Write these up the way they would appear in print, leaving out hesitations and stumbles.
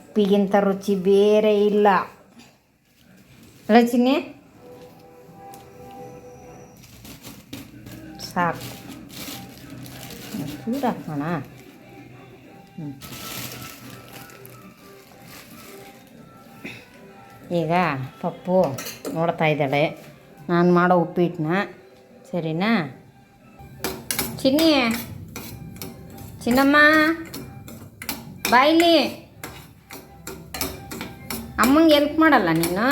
ಉಪ್ಪಿಗಿಂತ ರುಚಿ ಬೇರೆ ಇಲ್ಲ ಅಲ್ಲ ಚಿನ್ನಿ. ಸಾಕು ಚೂರು ಹಾಕೋಣ. ಈಗ ಪಪ್ಪು ನೋಡ್ತಾ ಇದ್ದಾಳೆ ನಾನು ಮಾಡೋ ಉಪ್ಪಿಟ್ಟನ್ನ. ಸರಿನಾ ಚಿನ್ನಿ? ಚಿನ್ನಮ್ಮ ಬಾಯಿಲಿ. ಅಮ್ಮಂಗೆ ಎಲ್ಪ್ ಮಾಡಲ್ಲ ನೀನು?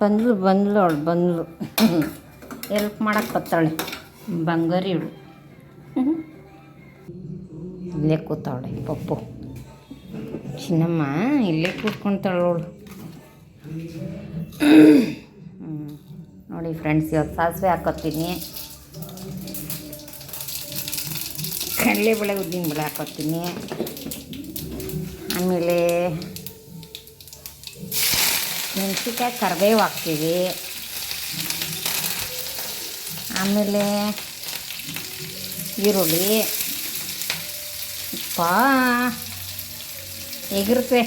ಬಂದ್ಲು ಅವಳು ಬಂದ್ಲು ಎಲ್ಪ್ ಮಾಡಕ್ಕೆ ಬತ್ತಾಳೆ. ಬಂಗಾರಿ ಇವಳು. ಇಲ್ಲೇ ಕೂತಾವಳೆ ಪಪ್ಪು. ಚಿನ್ನಮ್ಮ ಇಲ್ಲೇ ಕೂತ್ಕೊತಾಳೆ ಅವಳು. ನೋಡಿ ಫ್ರೆಂಡ್ಸ್, ಇವತ್ತು ಸಾಸಿವೆ ಹಾಕೋತೀನಿ, ಕಡಲೆಬೇಳೆ ಉದ್ದಿನಬೇಳೆ ಹಾಕೋತೀನಿ, ಆಮೇಲೆ ಮೆಣಸಿನ್ಕಾಯಿ ಕರಿಬೇವು ಹಾಕ್ತೀವಿ, ಆಮೇಲೆ ಈರುಳ್ಳಿ ಉಪ್ಪ ಎಗಿರುತ್ತೆ.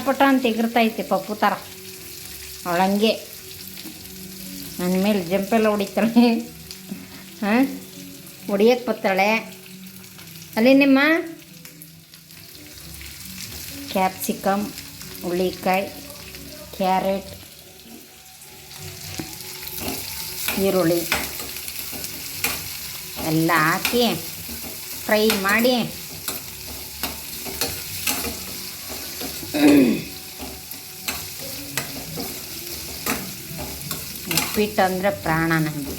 ಪಟ ಅಂತ ಎಗಿರ್ತೈತೆ ಪಪ್ಪು ಥರ. ಅವಳಂಗೆ ನನ್ನ ಮೇಲೆ ಜಂಪೆಲ್ಲ ಹೊಡಿತಾಳೆ. ಹೊಡಿಯಕ್ಕೆ ಬರ್ತಾಳೆ. ಅಲ್ಲಿ ನಿಮ್ಮ ಕ್ಯಾಪ್ಸಿಕಮ್, ಹುಳ್ಳಿಕಾಯಿ, ಕ್ಯಾರೆಟ್, ಈರುಳ್ಳಿ ಎಲ್ಲ ಹಾಕಿ ಫ್ರೈ ಮಾಡಿ ಉಪ್ಪಿಟ್ಟು ಅಂದರೆ ಪ್ರಾಣ ನನಗೆ.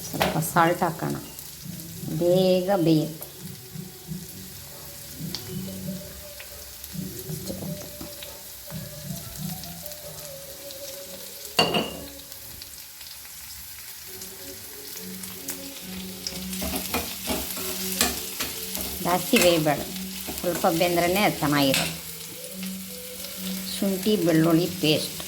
ಸ್ವಲ್ಪ ಸಾಲ್ಟ್ ಹಾಕೋಣ, ಬೇಗ ಬೇಯುತ್ತೆ. ಜಾಸ್ತಿ ಬೇಯಬೇಡ, ಸ್ವಲ್ಪ ಬೆಂದ್ರೇ ಚೆನ್ನಾಗಿರೋದು. ಶುಂಠಿ ಬೆಳ್ಳುಳ್ಳಿ ಪೇಸ್ಟ್,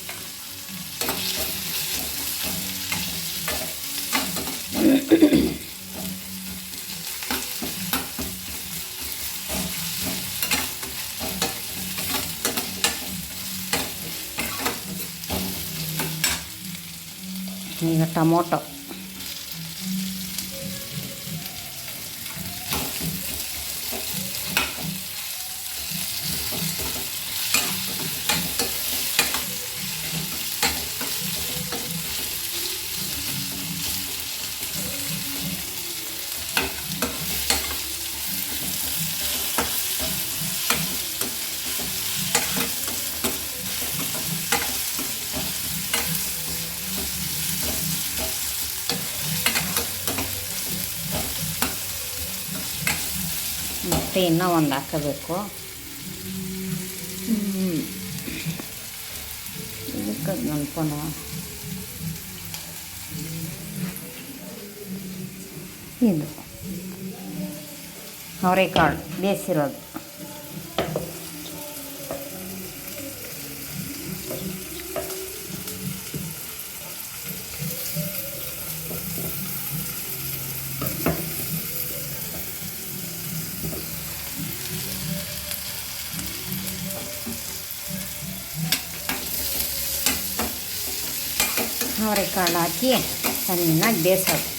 ಈಗ ಟೊಮೊಟೊ, ಮತ್ತು ಇನ್ನೂ ಒಂದು ಹಾಕಬೇಕು. ಇದಕ್ಕೆ ನೆನ್ಕೊಂಡು ಇದು ಅವರೆಕಾಳು ಬೇಯಿಸಿರೋದು. ಅವರೆಕಾಳು ಹಾಕಿ ಚೆನ್ನಾಗಿ ಬೇಯಿಸೋದು.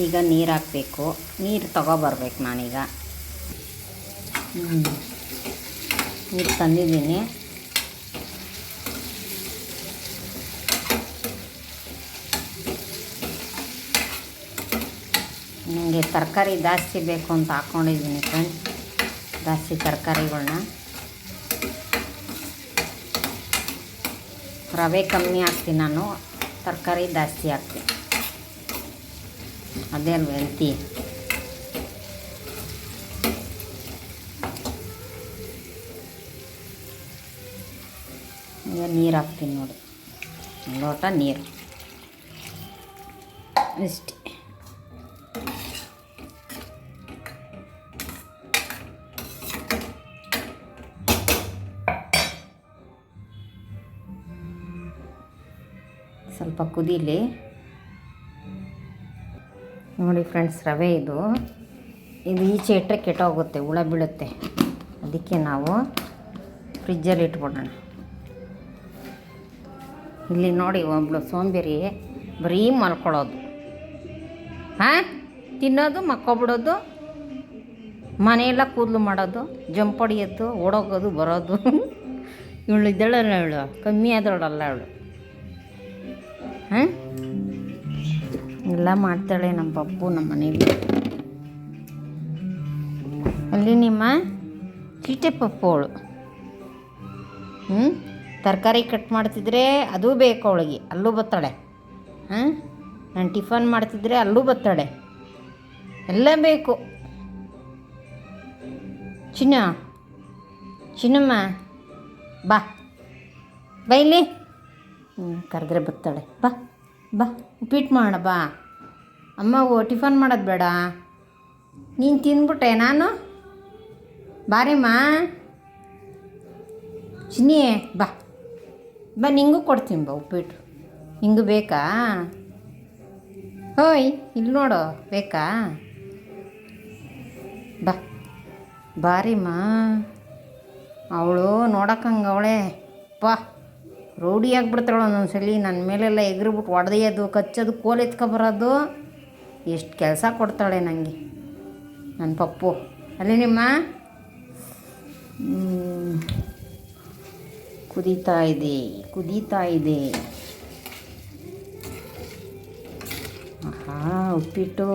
ಈಗ ನೀರು ಹಾಕಬೇಕು. ನೀರು ತಗೊಬರ್ಬೇಕು. ನಾನೀಗ ನೀರು ತಂದಿದ್ದೀನಿ. ನನಗೆ ತರಕಾರಿ ಜಾಸ್ತಿ ಬೇಕು ಅಂತ ಹಾಕ್ಕೊಂಡಿದ್ದೀನಿ ಫ್ರೆಂಡ್ಸ್, ಜಾಸ್ತಿ ತರಕಾರಿಗಳ್ನ. ರವೆ ಕಮ್ಮಿ ಹಾಕ್ತೀನಿ ನಾನು, ತರಕಾರಿ ಜಾಸ್ತಿ ಹಾಕ್ತೀನಿ, ಅದೇ ಅಲ್ವ ಹೆಲ್ತಿ. ಈಗ ನೀರು ಹಾಕ್ತೀನಿ ನೋಡಿ, ಲೋಟ ನೀರು ಇಷ್ಟೇ. ಸ್ವಲ್ಪ ಕುದೀಲಿ ನೋಡಿ ಫ್ರೆಂಡ್ಸ್. ರವೆ ಇದು ಈಚೆ ಇಟ್ಟರೆ ಕೆಟ್ಟೋಗುತ್ತೆ, ಹುಳ ಬೀಳುತ್ತೆ. ಅದಕ್ಕೆ ನಾವು ಫ್ರಿಜ್ಜಲ್ಲಿ ಇಟ್ಬಿಡೋಣ. ಇಲ್ಲಿ ನೋಡಿ ಒಬ್ಬಳು ಸೋಂಬೇರಿ ಬರೀ ಮಲ್ಕೊಳ್ಳೋದು, ಹಾಂ, ತಿನ್ನೋದು, ಮಕ್ಕೊಬಿಡೋದು, ಮನೆಯೆಲ್ಲ ಕೂದಲು ಮಾಡೋದು, ಜಂಪ್ ಹೊಡಿಯೋದು, ಓಡೋಗೋದು, ಬರೋದು. ಇವಳು ಇದ್ದಳಲ್ಲ, ಇವಳು ಕಮ್ಮಿ ಆದವಳಲ್ಲ ಅವಳು. ಹಾಂ, ಎಲ್ಲ ಮಾಡ್ತಾಳೆ ನಮ್ಮ ಪಪ್ಪು ನಮ್ಮ ಮನೇಲಿ. ಅಲ್ಲಿ ನಿಮ್ಮ ಚೀಟೆ ಪಪ್ಪು ಅವಳು. ತರಕಾರಿ ಕಟ್ ಮಾಡ್ತಿದ್ರೆ ಅದೂ ಬೇಕು ಅವಳಿಗೆ, ಅಲ್ಲೂ ಬರ್ತಾಳೆ. ಹಾಂ, ನಾನು ಟಿಫನ್ ಮಾಡ್ತಿದ್ರೆ ಅಲ್ಲೂ ಬರ್ತಾಳೆ, ಎಲ್ಲ ಬೇಕು. ಚಿನ್ನಮ್ಮ ಬಾ ಇಲ್ಲಿ, ಕರೆದ್ರೆ ಬರ್ತಾಳೆ. ಬಾ ಬಾ, ಉಪ್ಪಿಟ್ಟು ಮಾಡೋಣ ಬಾ. ಅಮ್ಮಗೂ ಟಿಫನ್ ಮಾಡೋದು ಬೇಡ, ನೀನು ತಿಂದ್ಬಿಟ್ಟೆ. ನಾನು ಬಾರಿಮ್ಮ ಚಿನ್ನಿ, ಬಾ ಬಾ, ನಿಂಗೂ ಕೊಡ್ತೀನಿ ಬಾ ಉಪ್ಪಿಟ್ಟು. ನಿಂಗೂ ಬೇಕಾ? ಹೋಯ್ ಇಲ್ಲಿ ನೋಡು, ಬೇಕಾ? ಬಾ ಬಾರಿಮ್ಮ. ಅವಳು ನೋಡೋಕ್ಕಂಗೆ ಅವಳೆ ಪಾ, ರೌಡಿ ಆಗಿಬಿಡ್ತಾಳೆ ಒಂದೊಂದ್ಸಲಿ. ನನ್ನ ಮೇಲೆಲ್ಲ ಎಗ್ರಿಬಿಟ್ಟು ಹೊಡೆಯೋದು, ಕಚ್ಚೋದು, ಕೋಲ್ ಎತ್ಕೊಬರೋದು, ಎಷ್ಟು ಕೆಲಸ ಕೊಡ್ತಾಳೆ ನನಗೆ ನನ್ನ ಪಪ್ಪು. ಅಲ್ಲಿ ನಿಮ್ಮ ಕುದೀತಾ ಇದೆ. ಆಹಾ, ಉಪ್ಪಿಟ್ಟು.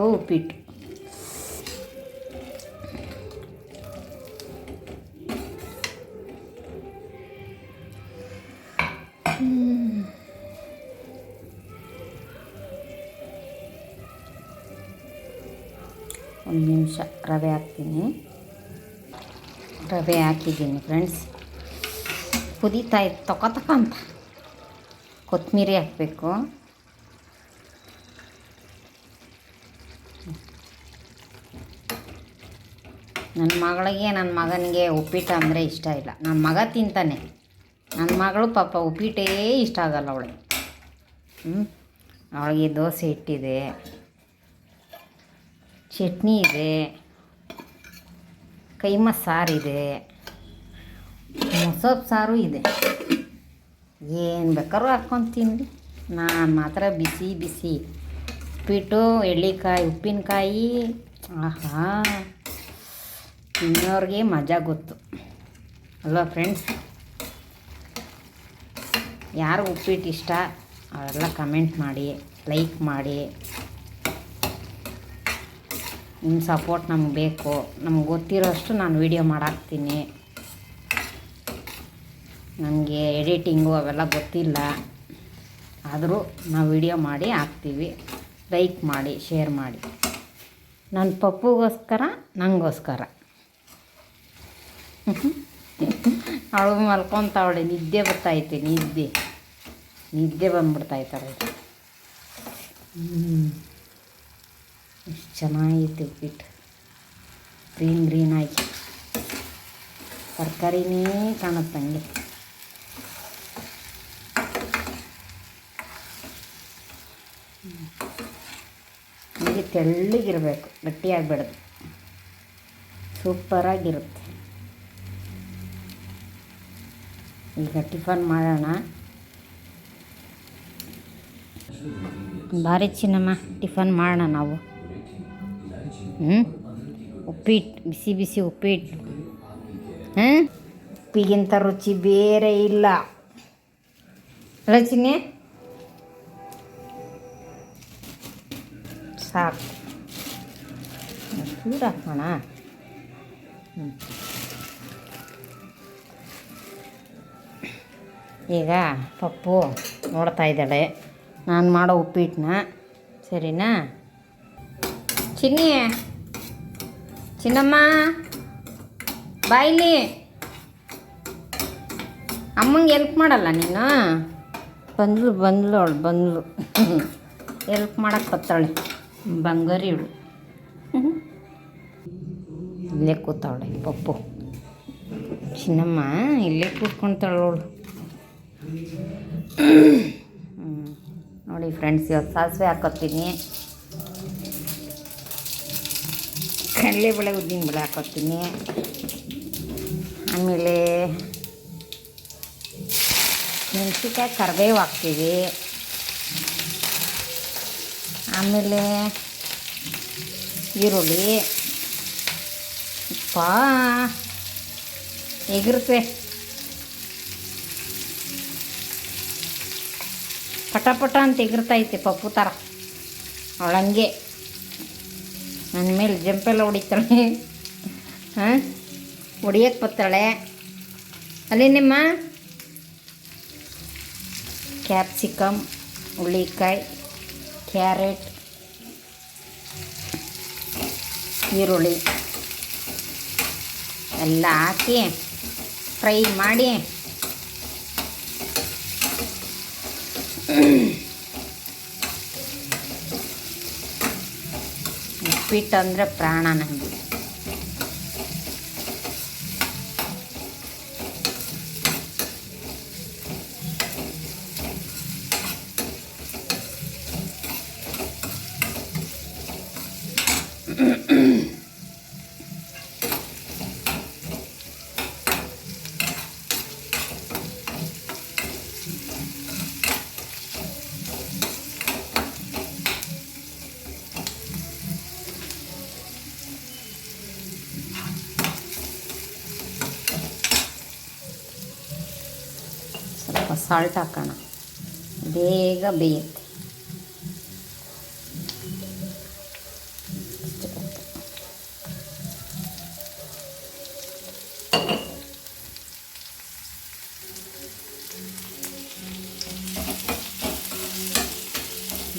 ಒಂದು ನಿಮಿಷ ರವೆ ಹಾಕ್ತೀನಿ. ರವೆ ಹಾಕಿದ್ದೀನಿ ಫ್ರೆಂಡ್ಸ್. ಕುದೀತಾ ಇತ್ತು ತೊಕ ಅಂತ. ಕೊತ್ತಂಬರಿ ಹಾಕಬೇಕು. ನನ್ನ ಮಗಳಿಗೆ ನನ್ನ ಮಗನಿಗೆ ಉಪ್ಪಿಟ್ಟು ಅಂದರೆ ಇಷ್ಟ ಇಲ್ಲ. ನನ್ನ ಮಗ ತಿಂತಾನೆ, ನನ್ನ ಮಗಳು ಪಾಪ ಉಪ್ಪಿಟ್ಟೇ ಇಷ್ಟ ಆಗಲ್ಲ ಅವಳಿಗೆ. ಅವಳಿಗೆ ದೋಸೆ ಇಟ್ಟಿದೆ, ಚಟ್ನಿ ಇದೆ, ಕೈಮ ಸಾರಿದೆ, ಮೊಸರು ಸಾರು ಇದೆ. ಏನು ಬೇಕಾದ್ರೂ ಹಾಕ್ಕೊಂಡು ತಿನ್ನಿ. ನಾನು ಮಾತ್ರ ಬಿಸಿ ಉಪ್ಪಿಟ್ಟು, ಎಳ್ಳಿಕಾಯಿ, ಉಪ್ಪಿನಕಾಯಿ, ಆಹಾ, ತಿನ್ನೋರಿಗೆ ಮಜಾ ಗೊತ್ತು ಅಲ್ವಾ ಫ್ರೆಂಡ್ಸ್? ಯಾರು ಉಪ್ಪಿಟ್ಟು ಇಷ್ಟ ಅವರೆಲ್ಲ ಕಮೆಂಟ್ ಮಾಡಿ, ಲೈಕ್ ಮಾಡಿ. ನಿಮ್ಮ ಸಪೋರ್ಟ್ ನಮ್ಗೆ ಬೇಕು. ನಮ್ಗೆ ಗೊತ್ತಿರೋಷ್ಟು ನಾನು ವೀಡಿಯೋ ಮಾಡಾಕ್ತೀನಿ. ನನಗೆ ಎಡಿಟಿಂಗು ಅವೆಲ್ಲ ಗೊತ್ತಿಲ್ಲ, ಆದರೂ ನಾವು ವೀಡಿಯೋ ಮಾಡಿ ಹಾಕ್ತೀವಿ. ಲೈಕ್ ಮಾಡಿ, ಶೇರ್ ಮಾಡಿ. ನನ್ನ ಪಪ್ಪುಗೋಸ್ಕರ, ನನಗೋಸ್ಕರ. ಅವಳು ಮಲ್ಕೊತಾವಳೆ, ನಿದ್ದೆ ಬರ್ತಾಯಿತ್ತು, ನಿದ್ದೆ ಬಂದ್ಬಿಡ್ತಾಯಿತ್ತಾಳೆ. ಎಷ್ಟು ಚೆನ್ನಾಗೈತೆ ಉಪ್ಪಿಟ್ಟು, ಗ್ರೀನ್ ಆಗಿ, ತರಕಾರಿನೇ ಕಾಣುತ್ತಂಗೆ. ಹೀಗೆ ತೆಳ್ಳಗಿರಬೇಕು, ಗಟ್ಟಿಯಾಗಬೇಡ್ದು, ಸೂಪರಾಗಿರುತ್ತೆ. ಈಗ ಟಿಫನ್ ಮಾಡೋಣ. ಭಾರಿ ಚಿನ್ನಮ್ಮ, ಟಿಫನ್ ಮಾಡೋಣ ನಾವು. ಉಪ್ಪಿಟ್ಟು, ಬಿಸಿ ಉಪ್ಪಿಟ್ಟು. ಉಪ್ಪಿಗಿಂತ ರುಚಿ ಬೇರೆ ಇಲ್ಲ ಅಲ್ಲ ಚಿನ್ನಿ? ಸಾಕು. ಚೂರು ಹಾಕೋಣ. ಈಗ ಪಪ್ಪು ನೋಡ್ತಾ ಇದ್ದಾಳೆ ನಾನು ಮಾಡೋ ಉಪ್ಪಿಟ್ಟನ್ನ. ಸರಿನಾ ಚಿನ್ನಮ್ಮ ಬಾಯಿಲಿ. ಅಮ್ಮಂಗೆ ಎಲ್ಪ್ ಮಾಡಲ್ಲ ನೀನು? ಬಂದ್ಲು ಎಲ್ಪ್ ಮಾಡಕ್ಕೆ ಬತ್ತಾಳೆ. ಬಂಗಾರಿ ಇವಳು. ಇಲ್ಲೇ ಕೂತಾವಳೆ ಪಪ್ಪು. ಚಿನ್ನಮ್ಮ ಇಲ್ಲೇ ಕೂತ್ಕೊಳ್ತಾಳೆ ಅವಳು. ನೋಡಿ ಫ್ರೆಂಡ್ಸ್, ಇವತ್ತು ಸಾಸಿವೆ ಹಾಕೋತೀನಿ, ಕಡಲೆಬೇಳೆ ಉದ್ದಿನಬೇಳೆ ಹಾಕೋತೀನಿ, ಆಮೇಲೆ ಮೆಣಸಿನ್ಕಾಯಿ ಕರಿಬೇವು ಹಾಕ್ತೀವಿ, ಆಮೇಲೆ ಈರುಳ್ಳಿ ಎಗಿರುತ್ತೆ. ಪಟ ಅಂತ ಎಗಿರ್ತೈತೆ ಪಪ್ಪು ಥರ. ಅವಳಂಗೆ ನನ್ನ ಮೇಲೆ ಜಂಪೆಲ್ಲ ಹೊಡಿತಾಳೆ. ಹೊಡಿಯಕ್ಕೆ ಬರ್ತಾಳೆ. ಅಲ್ಲಿ ನಿಮ್ಮ ಕ್ಯಾಪ್ಸಿಕಮ್, ಹುಳ್ಳಿಕಾಯಿ, ಕ್ಯಾರೆಟ್, ಈರುಳ್ಳಿ ಎಲ್ಲ ಹಾಕಿ ಫ್ರೈ ಮಾಡಿ ಉಪ್ಪಿಟ್ಟು ಅಂದರೆ ಪ್ರಾಣ ನನಗೆ. ಸ್ವಲ್ಪ ಸಾಲ್ಟ್ ಹಾಕೋಣ, ಬೇಗ ಬೇಯುತ್ತೆ.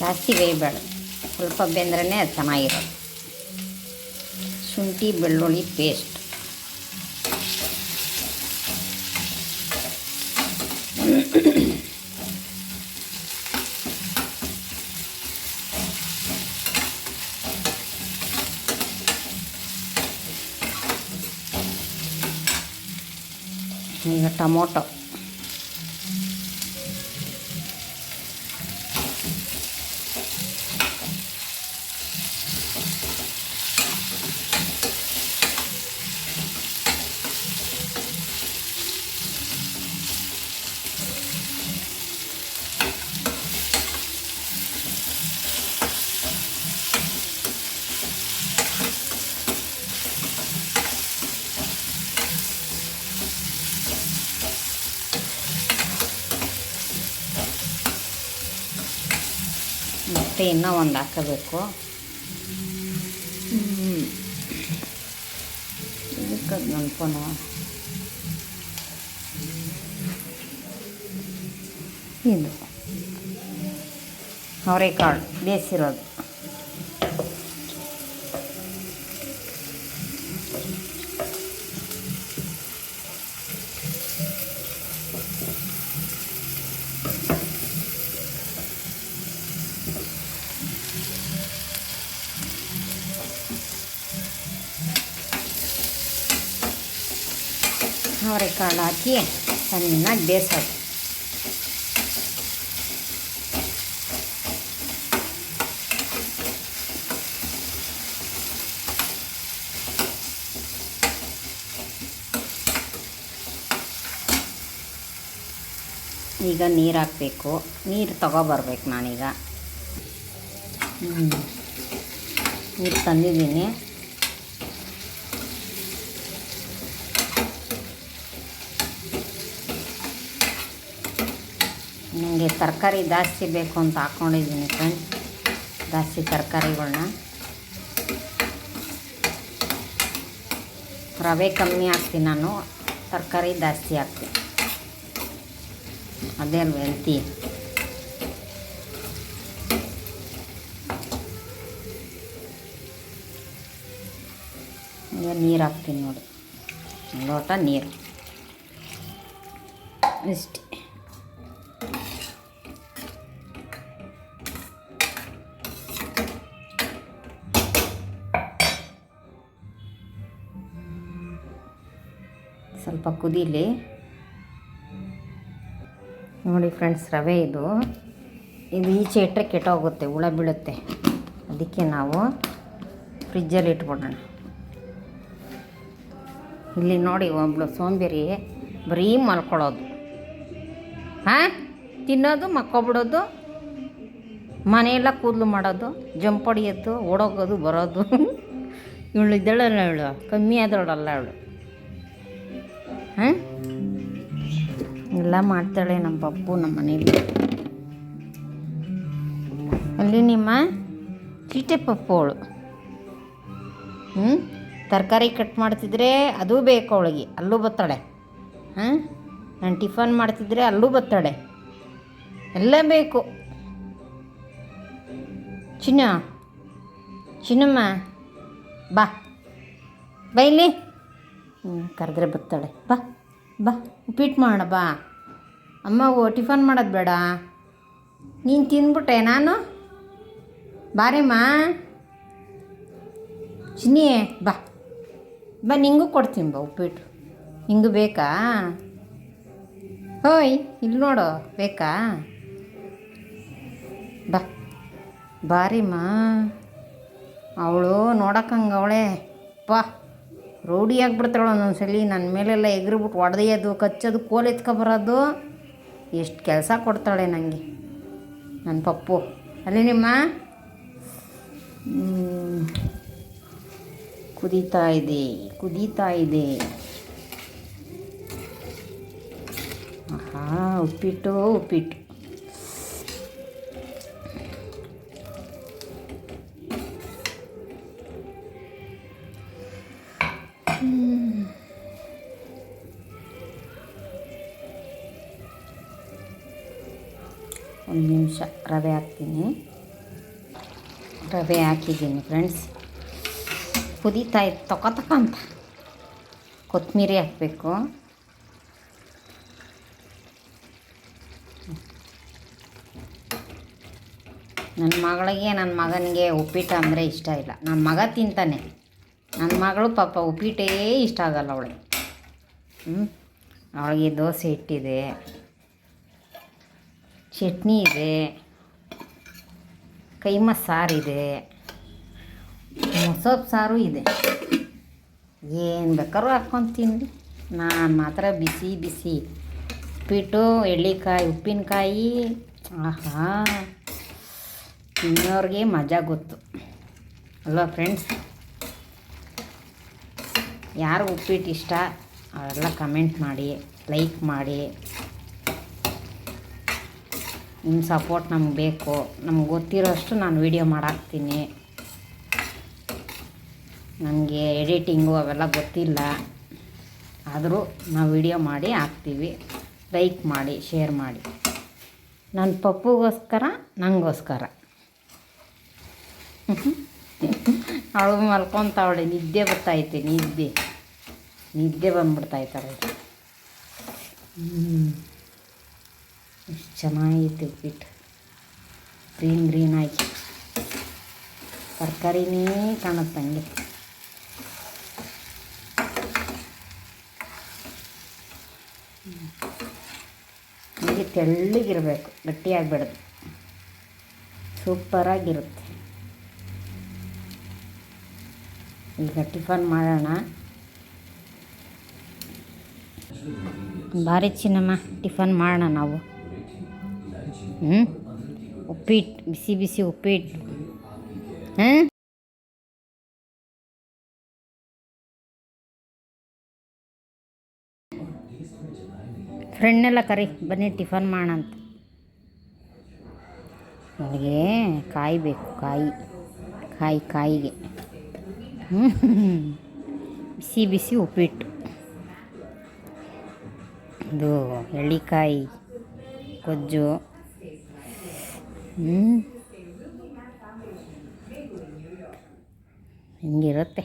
ಜಾಸ್ತಿ ಬೇಯಬೇಡ, ಸ್ವಲ್ಪ ಬೆಂದ್ರೇ ಚೆನ್ನಾಗಿರೋದು. ಶುಂಠಿ ಬೆಳ್ಳುಳ್ಳಿ ಪೇಸ್ಟ್, ಈಗ ಟೊಮೊಟೊ, ಮತ್ತು ಇನ್ನೂ ಒಂದು ಹಾಕಬೇಕು. ಇದಕ್ಕೆ ನೆನ್ಪೋಣ, ಇದು ಅವರೆಕಾಳು ಬೇಯಿಸಿರೋದು. ಅವರೆಕಾಳು ಹಾಕಿ ಚೆನ್ನಾಗಿ ಬೇಯಿಸೋದು. ಈಗ ನೀರು ಹಾಕಬೇಕು. ನೀರು ತಗೊಬರ್ಬೇಕು. ನಾನೀಗ ನೀರು ತಂದಿದ್ದೀನಿ. ನನಗೆ ತರಕಾರಿ ಜಾಸ್ತಿ ಬೇಕು ಅಂತ ಹಾಕ್ಕೊಂಡಿದ್ದೀನಿ ಫ್ರೆಂಡ್ಸ್, ಜಾಸ್ತಿ ತರಕಾರಿಗಳನ್ನ. ರವೆ ಕಮ್ಮಿ ಹಾಕ್ತೀನಿ ನಾನು, ತರಕಾರಿ ಜಾಸ್ತಿ ಹಾಕ್ತೀನಿ. ಅದೇ ಅಲ್ವ ಹೆಲ್ತಿ. ಈಗ ನೀರು ಹಾಕ್ತೀನಿ ನೋಡಿ, ಲೋಟ ನೀರು ಇಷ್ಟೇ. ಸ್ವಲ್ಪ ಕುದೀಲಿ ನೋಡಿ ಫ್ರೆಂಡ್ಸ್. ರವೆ ಇದು ಈಚೆ ಇಟ್ಟರೆ ಕೆಟ್ಟೋಗುತ್ತೆ, ಹುಳ ಬೀಳುತ್ತೆ. ಅದಕ್ಕೆ ನಾವು ಫ್ರಿಜ್ಜಲ್ಲಿ ಇಟ್ಬಿಡೋಣ. ಇಲ್ಲಿ ನೋಡಿ ಒಬ್ಬಳು ಸೋಂಬೇರಿ ಬರೀ ಮಲ್ಕೊಳ್ಳೋದು, ಹಾಂ, ತಿನ್ನೋದು, ಮಕ್ಕೊಬಿಡೋದು, ಮನೆಯೆಲ್ಲ ಕೂದಲು ಮಾಡೋದು, ಜಂಪ್ ಹೊಡಿಯೋದು, ಓಡೋಗೋದು, ಬರೋದು. ಇವಳು ಇದ್ದಳಲ್ಲ, ಇವಳು ಕಮ್ಮಿ ಆದವಳಲ್ಲ ಇವಳು. ಹಾಂ, ಎಲ್ಲ ಮಾಡ್ತಾಳೆ ನಮ್ಮ ಪಪ್ಪು ನಮ್ಮ ಮನೇಲಿ. ಅಲ್ಲಿ ನಿಮ್ಮ ಚೀಟೆ ಪಪ್ಪು ಅವಳು. ತರಕಾರಿ ಕಟ್ ಮಾಡ್ತಿದ್ರೆ ಅದೂ ಬೇಕು ಅವಳಿಗೆ, ಅಲ್ಲೂ ಬತ್ತಾಳೆ. ಹಾಂ, ನಾನು ಟಿಫನ್ ಮಾಡ್ತಿದ್ರೆ ಅಲ್ಲೂ ಬತ್ತಾಳೆ, ಎಲ್ಲ ಬೇಕು. ಚಿನ್ನಮ್ಮ ಬಾ ಇಲ್ಲಿ. ಕರೆದ್ರೆ ಬತ್ತಾಳೆ. ಬಾ ಬಾ, ಉಪ್ಪಿಟ್ಟು ಮಾಡೋಣ ಬಾ. ಅಮ್ಮಗೂ ಟಿಫನ್ ಮಾಡೋದು ಬೇಡ, ನೀನು ತಿಂದ್ಬಿಟ್ಟೆ. ನಾನು ಬಾರೇಮ್ಮ ಚಿನ್ನಿ, ಬಾ ಬಾ, ನಿಂಗೂ ಕೊಡ್ತೀನಿ ಬಾ ಉಪ್ಪಿಟ್ಟು. ನಿಂಗೂ ಬೇಕಾ? ಹೋಯ್ ಇಲ್ಲಿ ನೋಡು, ಬೇಕಾ? ಬಾ ಬಾರಿಮ್ಮ. ಅವಳು ನೋಡಕ್ಕಂಗೆ ಅವಳೆ ಪಾ, ರೂಢಿ ಆಗಿಬಿಡ್ತಾಳೆ ಒಂದೊಂದ್ಸಲಿ. ನನ್ನ ಮೇಲೆಲ್ಲ ಎಗ್ರಿಬಿಟ್ಟು ಹೊಡೆಯೋದು, ಕಚ್ಚೋದು, ಕೋಲ್ ಎತ್ಕೊಬರೋದು, ಎಷ್ಟು ಕೆಲಸ ಕೊಡ್ತಾಳೆ ನನಗೆ ನನ್ನ ಪಪ್ಪು. ಅಲ್ಲಿ ನಿಮ್ಮ ಕುದೀತಾ ಇದೆ. ಆಹಾ, ಉಪ್ಪಿಟ್ಟು. ಒಂದು ನಿಮಿಷ ರವೆ ಹಾಕ್ತೀನಿ. ರವೆ ಹಾಕಿದ್ದೀನಿ ಫ್ರೆಂಡ್ಸ್. ಕುದೀತಾ ಇತ್ತು ತೊಕ ಅಂತ. ಕೊತ್ತಂಬರಿ ಹಾಕಬೇಕು. ನನ್ನ ಮಗಳಿಗೆ, ನನ್ನ ಮಗನಿಗೆ ಉಪ್ಪಿಟ್ಟು ಅಂದರೆ ಇಷ್ಟ ಇಲ್ಲ. ನನ್ನ ಮಗ ತಿಂತಾನೆ, ನನ್ನ ಮಗಳು ಪಾಪ ಉಪ್ಪಿಟ್ಟೇ ಇಷ್ಟ ಆಗಲ್ಲ ಅವಳಿಗೆ. ಅವಳಿಗೆ ದೋಸೆ ಹಿಟ್ಟಿದೆ, ಚಟ್ನಿ ಇದೆ, ಕೈಮ ಸಾರಿದೆ, ಮೊಸಪ್ ಸಾರು ಇದೆ. ಏನು ಬೇಕಾದ್ರೂ ಹಾಕ್ಕೊಂಡು ತಿನ್ನಿ. ನಾನು ಮಾತ್ರ ಬಿಸಿ ಉಪ್ಪಿಟ್ಟು, ಎಳ್ಳಿಕಾಯಿ, ಉಪ್ಪಿನಕಾಯಿ. ಆಹಾ, ತಿನ್ನೋರಿಗೆ ಮಜಾ ಗೊತ್ತು ಅಲ್ವಾ ಫ್ರೆಂಡ್ಸ್? ಯಾರು ಉಪ್ಪಿಟ್ಟು ಇಷ್ಟ ಅವರೆಲ್ಲ ಕಮೆಂಟ್ ಮಾಡಿ, ಲೈಕ್ ಮಾಡಿ. ನಿಮ್ಮ ಸಪೋರ್ಟ್ ನಮ್ಗೆ ಬೇಕು. ನಮ್ಗೆ ಗೊತ್ತಿರೋಷ್ಟು ನಾನು ವೀಡಿಯೋ ಮಾಡಾಕ್ತೀನಿ. ನನಗೆ ಎಡಿಟಿಂಗು ಅವೆಲ್ಲ ಗೊತ್ತಿಲ್ಲ, ಆದರೂ ನಾವು ವೀಡಿಯೋ ಮಾಡಿ ಹಾಕ್ತೀವಿ. ಲೈಕ್ ಮಾಡಿ, ಶೇರ್ ಮಾಡಿ. ನನ್ನ ಪಪ್ಪುಗೋಸ್ಕರ, ನನಗೋಸ್ಕರ. ಅವಳು ಮಲ್ಕೊತಾವಳೆ, ನಿದ್ದೆ ಬರ್ತಾಯಿತ್ತು, ನಿದ್ದೆ ಬಂದ್ಬಿಡ್ತಾಯಿತ್ತಾಳೆ. ಎಷ್ಟು ಚೆನ್ನಾಗೈತೆ ಉಪ್ಪಿಟ್ಟು, ಗ್ರೀನ್ ಆಗಿ. ತರಕಾರಿನೇ ಕಾಣುತ್ತಂಗೆ. ಹೀಗೆ ತೆಳ್ಳಗಿರಬೇಕು, ಗಟ್ಟಿಯಾಗಬೇಡ್ದು, ಸೂಪರಾಗಿರುತ್ತೆ. ಈಗ ಟಿಫನ್ ಮಾಡೋಣ. ಭಾರಿ ಚಿನ್ನಮ್ಮ, ಟಿಫನ್ ಮಾಡೋಣ ನಾವು. ಉಪ್ಪಿಟ್ಟು, ಬಿಸಿ ಉಪ್ಪಿಟ್ಟು. ಫ್ರೆಂಡ್ನೆಲ್ಲ ಕರಿ, ಬನ್ನಿ ಟಿಫನ್ ಮಾಡೋಣ ಅಂತ. ನನಗೆ ಕಾಯಿ ಬೇಕು, ಕಾಯಿಗೆ ಬಿಸಿ ಬಿಸಿ ಉಪ್ಪಿಟ್ಟು, ಇದು ಎಳ್ಳಿಕಾಯಿ ಗೊಜ್ಜು. ಹಿಂಗಿರುತ್ತೆ.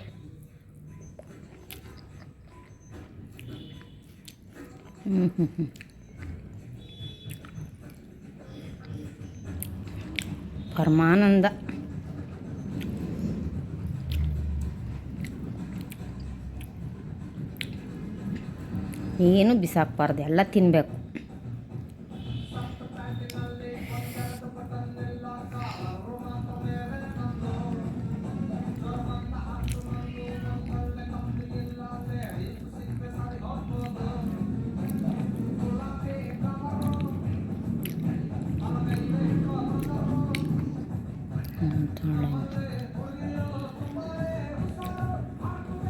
ಪರಮಾನಂದ. ಏನು ಬಿಸಾಕಬಾರ್ದು, ಎಲ್ಲ ತಿನ್ನಬೇಕು.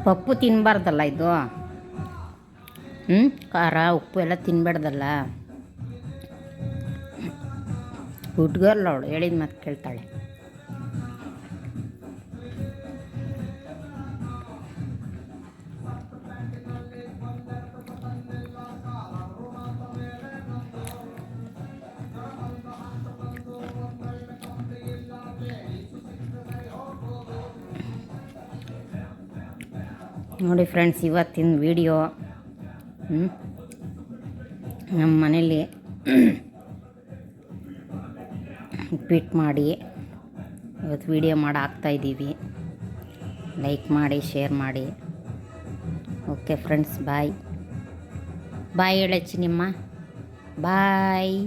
ಪಪ್ಪು ತಿನ್ನಬಾರ್ದಲ್ಲ ಇದು, ಖಾರ ಉಪ್ಪು ಎಲ್ಲ ತಿನ್ನಬಾರ್ದಲ್ಲ. ಹುಡ್ಗರ್ಲ ಅವಳು ಹೇಳಿದ ಮಾತು ಕೇಳ್ತಾಳೆ. ನೋಡಿ ಫ್ರೆಂಡ್ಸ್, ಇವತ್ತಿನ ವಿಡಿಯೋ ನಮ್ಮ ಮನೇಲಿ ಉಪ್ಪಿಟ್ಟು ಮಾಡಿ ಇವತ್ತು ವಿಡಿಯೋ ಮಾಡಿ ಹಾಕ್ತಾಯಿದ್ದೀವಿ. ಲೈಕ್ ಮಾಡಿ, ಶೇರ್ ಮಾಡಿ. ಓಕೆ ಫ್ರೆಂಡ್ಸ್, ಬಾಯ್ ಬಾಯ್ ಹೇಳಚ್ಚಿ ನಿಮ್ಮ ಬಾಯ್.